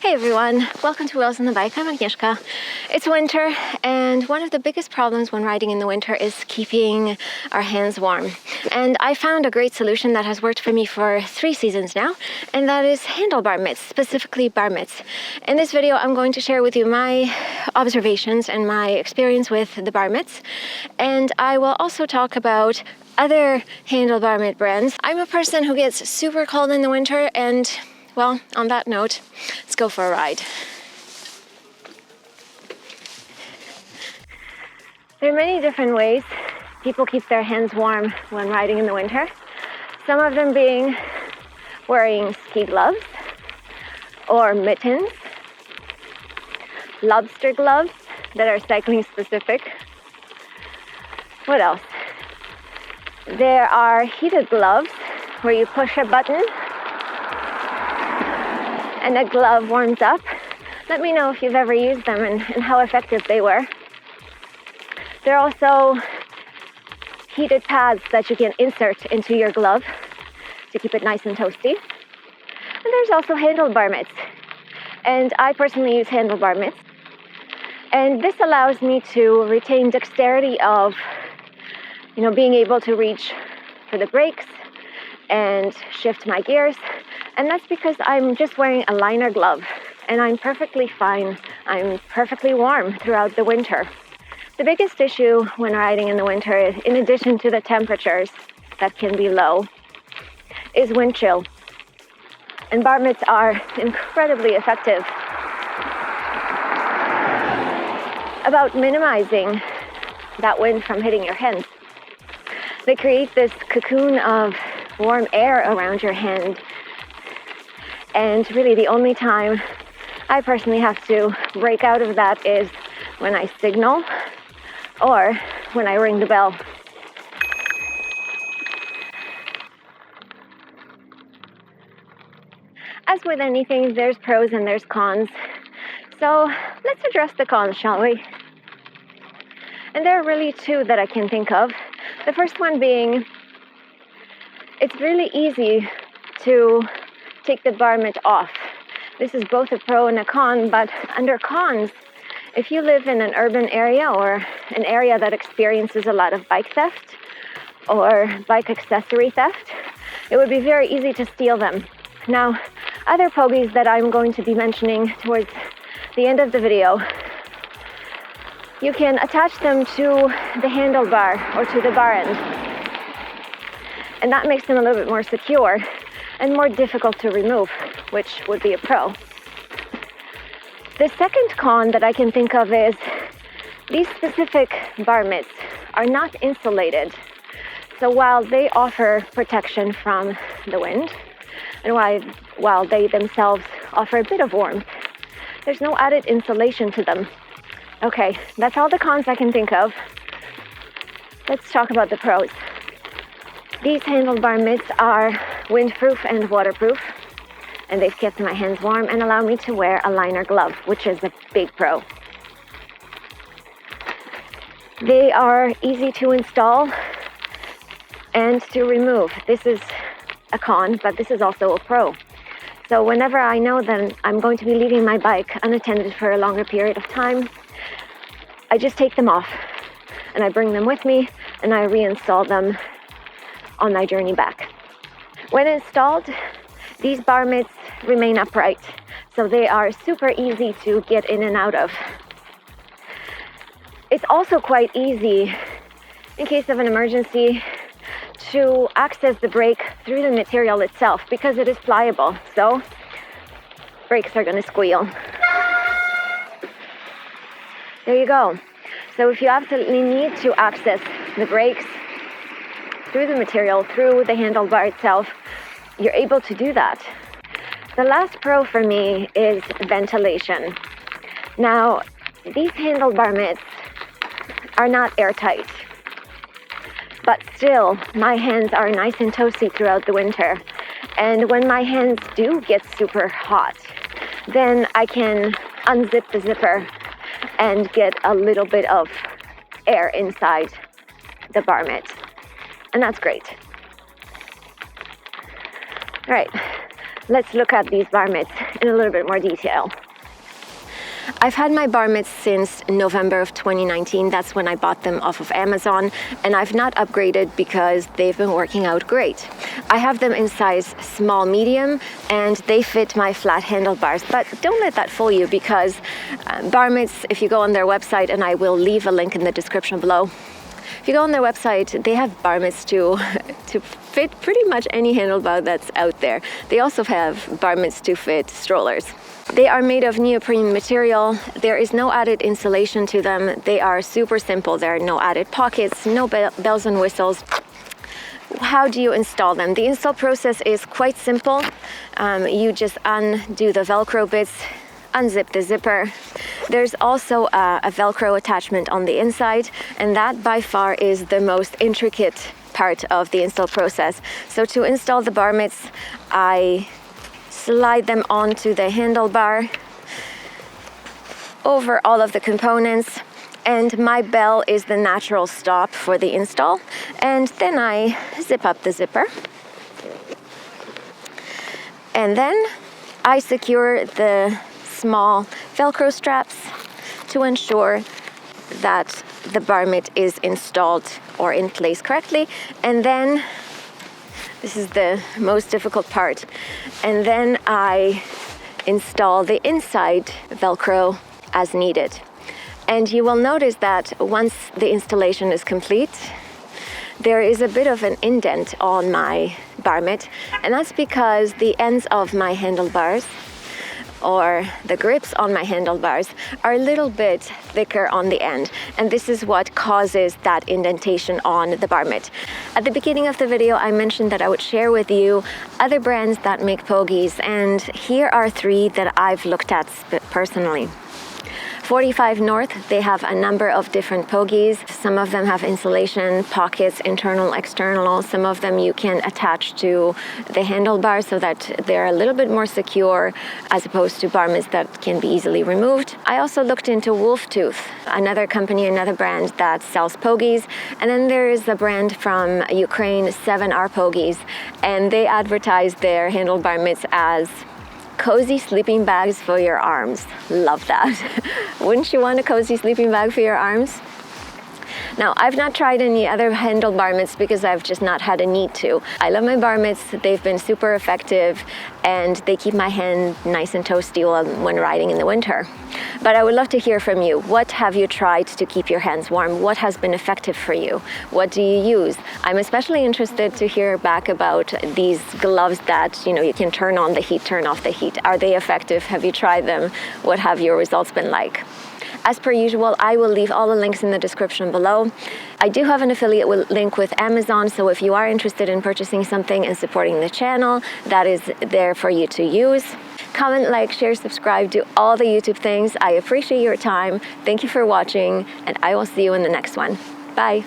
Hey everyone, welcome to Wheels on the Bike. I'm Agnieszka. It's winter, and one of the biggest problems when riding in the winter is keeping our hands warm. And I found a great solution that has worked for me for 3 seasons now, and that is handlebar mitts, specifically bar mitts. In this video, I'm going to share with you my observations and my experience with the bar mitts, and I will also talk about other handlebar mitt brands. I'm a person who gets super cold in the winter, and well, on that note, let's go for a ride. There are many different ways people keep their hands warm when riding in the winter. Some of them being wearing ski gloves or mittens, lobster gloves that are cycling specific. What else? There are heated gloves where you push a button and a glove warms up. Let me know if you've ever used them and how effective they were. There are also heated pads that you can insert into your glove to keep it nice and toasty. And there's also handlebar mitts. And I personally use handlebar mitts. And this allows me to retain dexterity of, being able to reach for the brakes and shift my gears. And that's because I'm just wearing a liner glove and I'm perfectly fine. I'm perfectly warm throughout the winter. The biggest issue when riding in the winter, in addition to the temperatures that can be low, is wind chill. And bar mitts are incredibly effective about minimizing that wind from hitting your hands. They create this cocoon of warm air around your hand. And really the only time I personally have to break out of that is when I signal or when I ring the bell. As with anything, there's pros and there's cons. So let's address the cons, shall we? And there are really 2 that I can think of. The first one being, it's really easy to take the bar mitt off. This is both a pro and a con, but under cons, if you live in an urban area or an area that experiences a lot of bike theft or bike accessory theft, it would be very easy to steal them. Now, other Pogies that I'm going to be mentioning towards the end of the video, you can attach them to the handlebar or to the bar end. And that makes them a little bit more secure and more difficult to remove, which would be a pro. The second con that I can think of is these specific bar mitts are not insulated. So while they offer protection from the wind, and while they themselves offer a bit of warmth, there's no added insulation to them. Okay, that's all the cons I can think of. Let's talk about the pros. These handlebar mitts are windproof and waterproof, and they've kept my hands warm and allow me to wear a liner glove, which is a big pro. They are easy to install and to remove. This is a con, but this is also a pro. So whenever I know that I'm going to be leaving my bike unattended for a longer period of time, I just take them off and I bring them with me and I reinstall them on my journey back. When installed, these bar mitts remain upright, so they are super easy to get in and out of. It's also quite easy, in case of an emergency, to access the brake through the material itself because it is pliable, so brakes are going to squeal. There you go. So if you absolutely need to access the brakes through the material, through the handlebar itself, you're able to do that. The last pro for me is ventilation. Now, these handlebar mitts are not airtight, but still, my hands are nice and toasty throughout the winter. And when my hands do get super hot, then I can unzip the zipper and get a little bit of air inside the bar mitt. And that's great. All right, let's look at these bar mitts in a little bit more detail. I've had my bar mitts since November of 2019. That's when I bought them off of Amazon, and I've not upgraded because they've been working out great. I have them in size small, medium, and they fit my flat handlebars. But don't let that fool you, because bar mitts, if you go on their website, and I will leave a link in the description below, if you go on their website, they have bar mitts to fit pretty much any handlebar that's out there. They also have bar mitts to fit strollers. They are made of neoprene material. There is no added insulation to them. They are super simple. There are no added pockets, no bells and whistles. How do you install them? The install process is quite simple. You just undo the Velcro bits, unzip the zipper. There's also a Velcro attachment on the inside, and that by far is the most intricate part of the install process. So to install the bar mitts, I slide them onto the handlebar over all of the components, and my bell is the natural stop for the install. And then I zip up the zipper, and then I secure the small Velcro straps to ensure that the bar mitt is installed or in place correctly. And then this is the most difficult part. And then I install the inside Velcro as needed. And you will notice that once the installation is complete, there is a bit of an indent on my bar mitt, and that's because the ends of my handlebars, or the grips on my handlebars, are a little bit thicker on the end, and this is what causes that indentation on the bar mitt. At the beginning of the video, I mentioned that I would share with you other brands that make Pogies, and here are 3 that I've looked at personally. 45 North, they have a number of different Pogies. Some of them have insulation, pockets, internal, external. Some of them you can attach to the handlebar so that they're a little bit more secure, as opposed to bar mitts that can be easily removed. I also looked into Wolf Tooth, another company, another brand that sells Pogies. And then there is a brand from Ukraine, 7R Pogies, and they advertise their handlebar mitts as cozy sleeping bags for your arms. Love that. Wouldn't you want a cozy sleeping bag for your arms? Now, I've not tried any other handlebar mitts because I've just not had a need to. I love my bar mitts. They've been super effective, and they keep my hand nice and toasty when riding in the winter. But I would love to hear from you. What have you tried to keep your hands warm? What has been effective for you? What do you use? I'm especially interested to hear back about these gloves that, you can turn on the heat, turn off the heat. Are they effective? Have you tried them? What have your results been like? As per usual, I will leave all the links in the description below. I do have an affiliate link with Amazon, so if you are interested in purchasing something and supporting the channel, that is there for you to use. Comment, like, share, subscribe, do all the YouTube things. I appreciate your time. Thank you for watching, and I will see you in the next one. Bye.